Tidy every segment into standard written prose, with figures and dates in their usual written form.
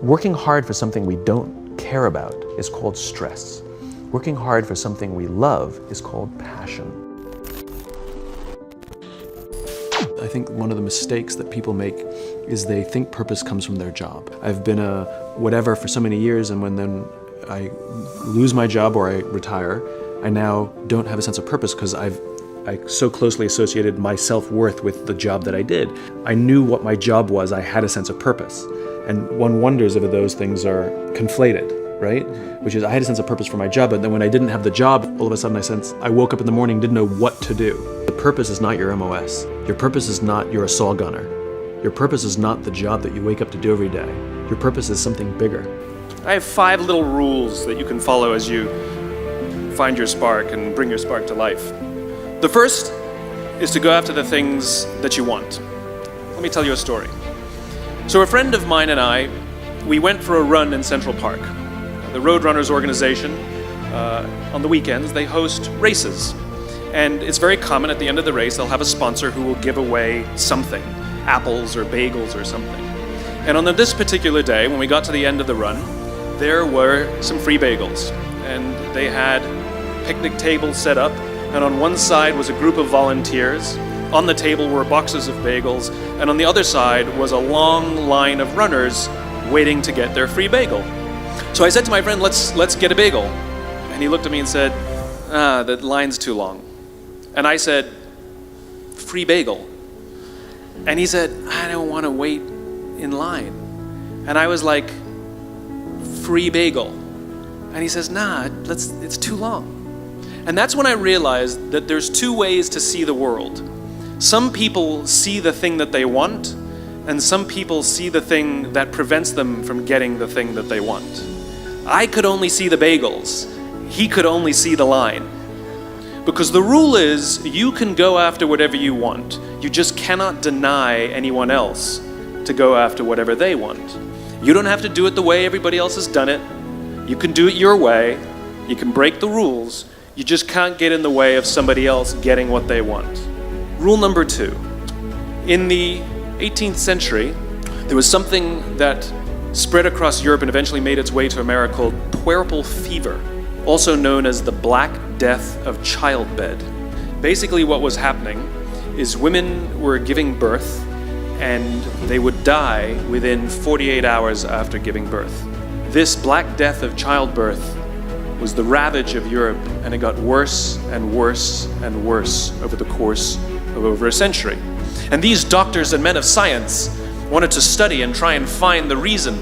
Working hard for something we don't care about is called stress. Working hard for something we love is called passion. I think one of the mistakes that people make is they think purpose comes from their job. I've been a whatever for so many years, and when then I lose my job or I retire, I now don't have a sense of purpose because I so closely associated my self-worth with the job that I did. I knew what my job was, I had a sense of purpose. And one wonders if those things are conflated, right? Which is, I had a sense of purpose for my job, but then when I didn't have the job, all of a sudden I woke up in the morning, didn't know what to do. The purpose is not your MOS. Your purpose is not you're a saw gunner. Your purpose is not the job that you wake up to do every day. Your purpose is something bigger. I have 5 little rules that you can follow as you find your spark and bring your spark to life. The first is to go after the things that you want. Let me tell you a story. So a friend of mine and I, we went for a run in Central Park. The Roadrunners organization, on the weekends, they host races. And it's very common at the end of the race, they'll have a sponsor who will give away something, apples or bagels or something. And on this particular day, when we got to the end of the run, there were some free bagels. And they had picnic tables set up, and on one side was a group of volunteers. On the table were boxes of bagels, and on the other side was a long line of runners waiting to get their free bagel. So I said to my friend, let's get a bagel. And he looked at me and said, the line's too long. And I said, free bagel. And he said, I don't want to wait in line. And I was like, free bagel. And he says, nah, it's too long. And that's when I realized that there's 2 ways to see the world. Some people see the thing that they want, and some people see the thing that prevents them from getting the thing that they want. I could only see the bagels. He could only see the line. Because the rule is, you can go after whatever you want. You just cannot deny anyone else to go after whatever they want. You don't have to do it the way everybody else has done it. You can do it your way. You can break the rules. You just can't get in the way of somebody else getting what they want. Rule number 2. In the 18th century, there was something that spread across Europe and eventually made its way to America called puerperal fever, also known as the Black Death of childbed. Basically what was happening is women were giving birth and they would die within 48 hours after giving birth. This Black Death of childbirth was the ravage of Europe, and it got worse and worse and worse over the course of over a century. And these doctors and men of science wanted to study and try and find the reason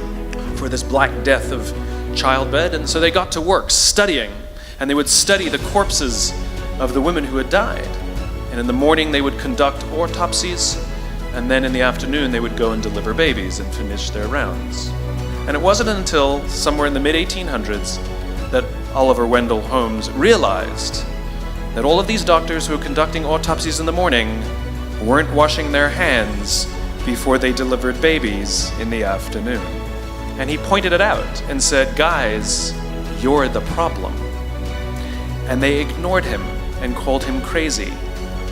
for this Black Death of childbed, and so they got to work studying, and they would study the corpses of the women who had died. And in the morning they would conduct autopsies, and then in the afternoon they would go and deliver babies and finish their rounds. And it wasn't until somewhere in the mid-1800s that Oliver Wendell Holmes realized that all of these doctors who were conducting autopsies in the morning weren't washing their hands before they delivered babies in the afternoon. And he pointed it out and said, guys, you're the problem. And they ignored him and called him crazy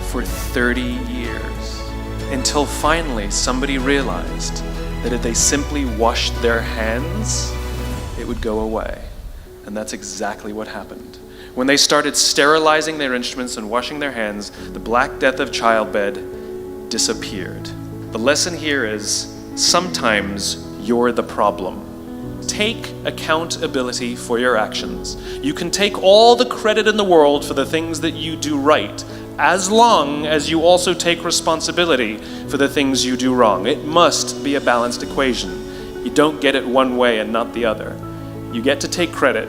for 30 years, until finally somebody realized that if they simply washed their hands, it would go away. And that's exactly what happened. When they started sterilizing their instruments and washing their hands, the Black Death of childbed disappeared. The lesson here is, sometimes you're the problem. Take accountability for your actions. You can take all the credit in the world for the things that you do right, as long as you also take responsibility for the things you do wrong. It must be a balanced equation. You don't get it one way and not the other. You get to take credit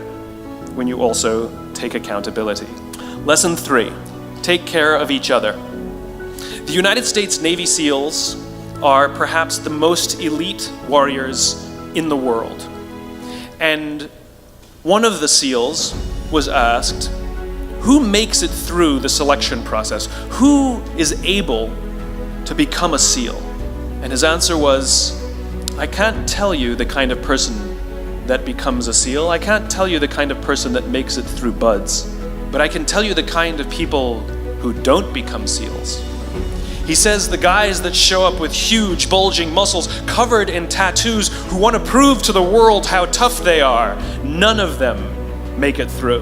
when you also take accountability. Lesson 3, take care of each other. The United States Navy SEALs are perhaps the most elite warriors in the world. And one of the SEALs was asked, who makes it through the selection process? Who is able to become a SEAL? And his answer was, I can't tell you the kind of person that becomes a SEAL. I can't tell you the kind of person that makes it through BUD/S, but I can tell you the kind of people who don't become SEALs. He says the guys that show up with huge, bulging muscles covered in tattoos who want to prove to the world how tough they are, none of them make it through.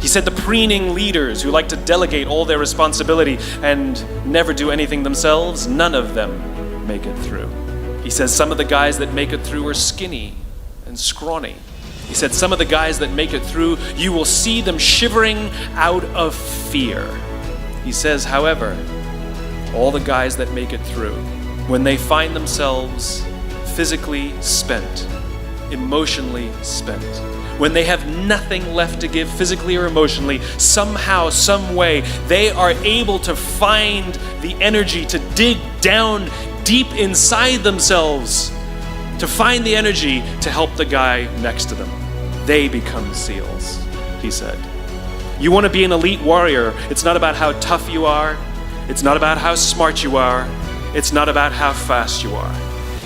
He said the preening leaders who like to delegate all their responsibility and never do anything themselves, none of them make it through. He says some of the guys that make it through are skinny and scrawny. He said some of the guys that make it through, you will see them shivering out of fear. He says, however, all the guys that make it through, when they find themselves physically spent, emotionally spent, when they have nothing left to give physically or emotionally, somehow, some way, they are able to find the energy to dig down deep inside themselves, to find the energy to help the guy next to them. They become SEALs, he said. You want to be an elite warrior, it's not about how tough you are, it's not about how smart you are, it's not about how fast you are.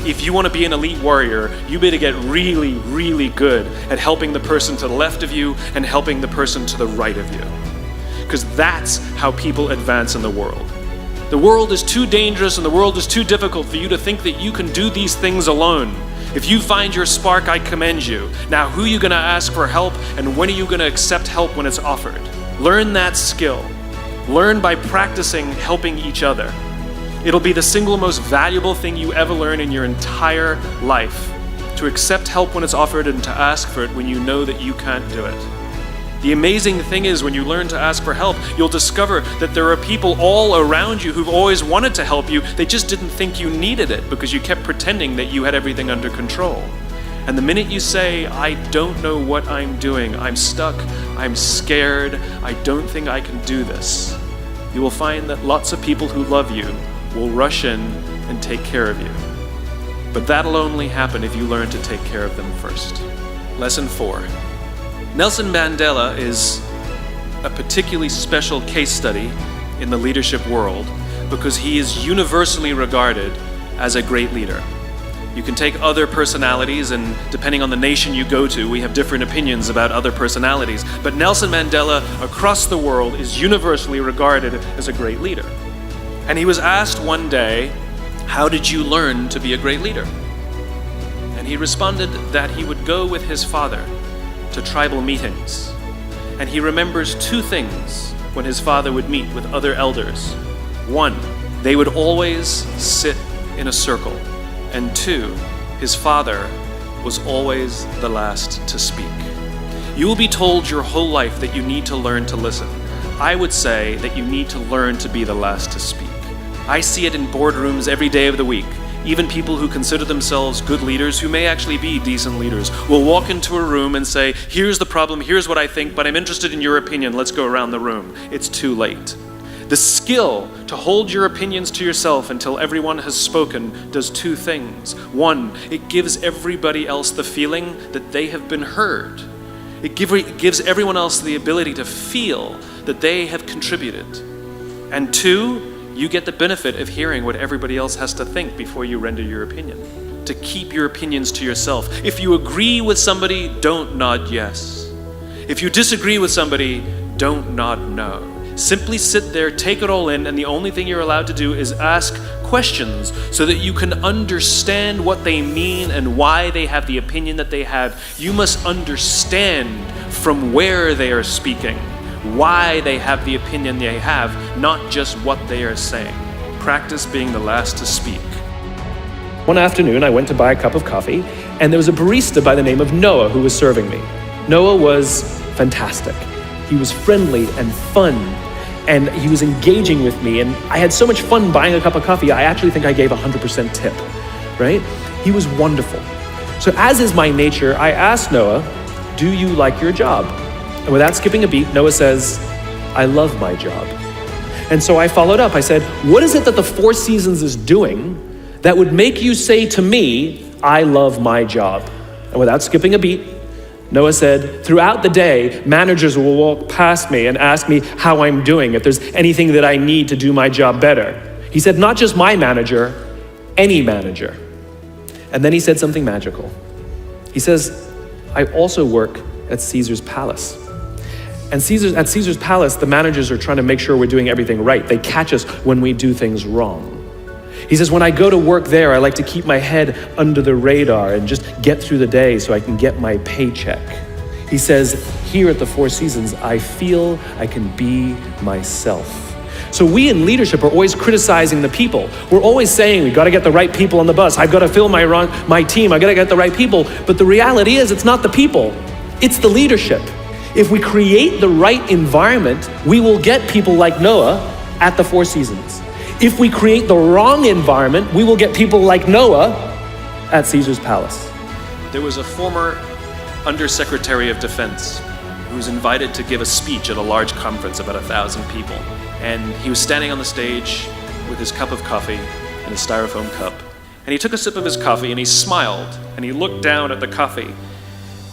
If you want to be an elite warrior, you better get really, really good at helping the person to the left of you and helping the person to the right of you. Because that's how people advance in the world. The world is too dangerous and the world is too difficult for you to think that you can do these things alone. If you find your spark, I commend you. Now, who are you going to ask for help, and when are you going to accept help when it's offered? Learn that skill. Learn by practicing helping each other. It'll be the single most valuable thing you ever learn in your entire life, to accept help when it's offered and to ask for it when you know that you can't do it. The amazing thing is, when you learn to ask for help, you'll discover that there are people all around you who've always wanted to help you. They just didn't think you needed it because you kept pretending that you had everything under control. And the minute you say, I don't know what I'm doing, I'm stuck, I'm scared, I don't think I can do this, you will find that lots of people who love you will rush in and take care of you. But that'll only happen if you learn to take care of them first. Lesson 4. Nelson Mandela is a particularly special case study in the leadership world because he is universally regarded as a great leader. You can take other personalities, and depending on the nation you go to, we have different opinions about other personalities. But Nelson Mandela across the world is universally regarded as a great leader. And he was asked one day, how did you learn to be a great leader? And he responded that he would go with his father to tribal meetings. And he remembers two things when his father would meet with other elders. One, they would always sit in a circle. And two, his father was always the last to speak. You will be told your whole life that you need to learn to listen. I would say that you need to learn to be the last to speak. I see it in boardrooms every day of the week. Even people who consider themselves good leaders, who may actually be decent leaders, will walk into a room and say, here's the problem, here's what I think, but I'm interested in your opinion, let's go around the room. It's too late. The skill to hold your opinions to yourself until everyone has spoken does two things. One, it gives everybody else the feeling that they have been heard. It gives everyone else the ability to feel that they have contributed. And two, you get the benefit of hearing what everybody else has to think before you render your opinion. To keep your opinions to yourself. If you agree with somebody, don't nod yes. If you disagree with somebody, don't nod no. Simply sit there, take it all in, and the only thing you're allowed to do is ask questions so that you can understand what they mean and why they have the opinion that they have. You must understand from where they are speaking, why they have the opinion they have, not just what they are saying. Practice being the last to speak. One afternoon, I went to buy a cup of coffee, and there was a barista by the name of Noah who was serving me. Noah was fantastic. He was friendly and fun, and he was engaging with me, and I had so much fun buying a cup of coffee, I actually think I gave 100% tip, right? He was wonderful. So as is my nature, I asked Noah, do you like your job? And without skipping a beat, Noah says, I love my job. And so I followed up. I said, what is it that the Four Seasons is doing that would make you say to me, I love my job? And without skipping a beat, Noah said, throughout the day, managers will walk past me and ask me how I'm doing, if there's anything that I need to do my job better. He said, not just my manager, any manager. And then he said something magical. He says, I also work at Caesar's palace. And at Caesar's Palace, the managers are trying to make sure we're doing everything right. They catch us when we do things wrong. He says, when I go to work there, I like to keep my head under the radar and just get through the day so I can get my paycheck. He says, here at the Four Seasons, I feel I can be myself. So we in leadership are always criticizing the people. We're always saying, we got to get the right people on the bus. I've got to fill my team. I got to get the right people. But the reality is, it's not the people. It's the leadership. If we create the right environment, we will get people like Noah at the Four Seasons. If we create the wrong environment, we will get people like Noah at Caesar's Palace. There was a former Undersecretary of Defense who was invited to give a speech at a large conference, about 1,000 people. And he was standing on the stage with his cup of coffee and a styrofoam cup. And he took a sip of his coffee and he smiled and he looked down at the coffee.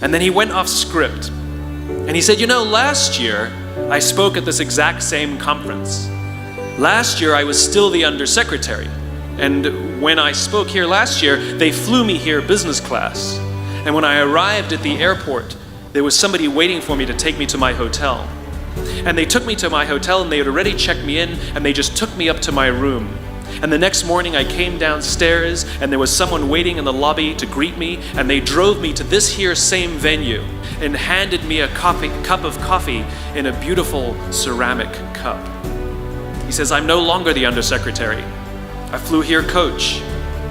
And then he went off script. And he said, last year I spoke at this exact same conference. Last year I was still the Undersecretary. And when I spoke here last year, they flew me here business class. And when I arrived at the airport, there was somebody waiting for me to take me to my hotel. And they took me to my hotel and they had already checked me in and they just took me up to my room. And the next morning I came downstairs and there was someone waiting in the lobby to greet me, and they drove me to this here same venue and handed me a cup of coffee in a beautiful ceramic cup. He says, I'm no longer the Undersecretary. I flew here coach.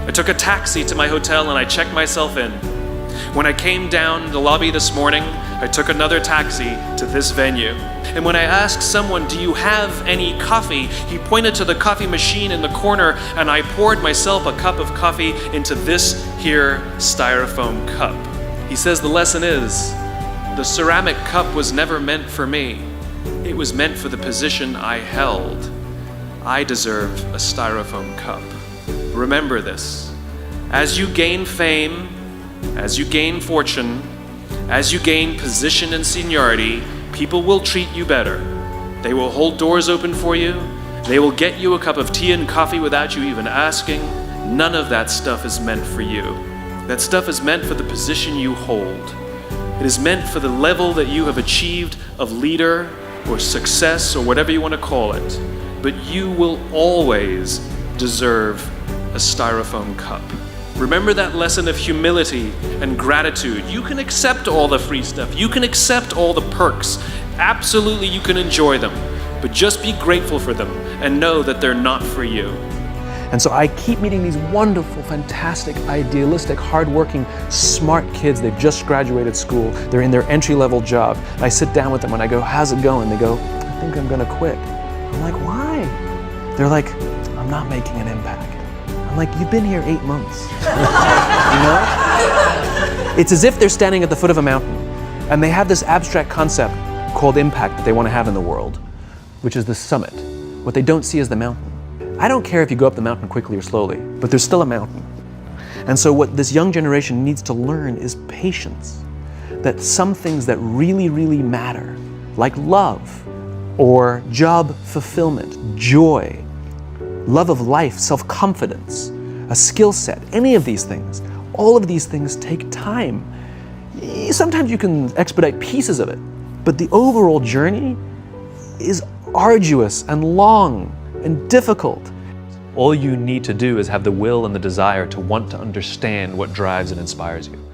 I took a taxi to my hotel and I checked myself in. When I came down the lobby this morning, I took another taxi to this venue. And when I asked someone, do you have any coffee? He pointed to the coffee machine in the corner and I poured myself a cup of coffee into this here styrofoam cup. He says the lesson is, the ceramic cup was never meant for me. It was meant for the position I held. I deserve a styrofoam cup. Remember this. As you gain fame, as you gain fortune, as you gain position and seniority, people will treat you better. They will hold doors open for you. They will get you a cup of tea and coffee without you even asking. None of that stuff is meant for you. That stuff is meant for the position you hold. It is meant for the level that you have achieved of leader or success or whatever you want to call it. But you will always deserve a styrofoam cup. Remember that lesson of humility and gratitude. You can accept all the free stuff. You can accept all the perks. Absolutely, you can enjoy them. But just be grateful for them and know that they're not for you. And so I keep meeting these wonderful, fantastic, idealistic, hardworking, smart kids. They've just graduated school. They're in their entry-level job. I sit down with them and I go, how's it going? They go, I think I'm gonna quit. I'm like, why? They're like, I'm not making an impact. I'm like, you've been here 8 months. It's as if they're standing at the foot of a mountain and they have this abstract concept called impact that they want to have in the world, which is the summit. What they don't see is the mountain. I don't care if you go up the mountain quickly or slowly, but there's still a mountain. And so what this young generation needs to learn is patience. That some things that really, really matter, like love, or job fulfillment, joy, love of life, self-confidence, a skill set, any of these things, all of these things take time. Sometimes you can expedite pieces of it, but the overall journey is arduous and long and difficult. All you need to do is have the will and the desire to want to understand what drives and inspires you.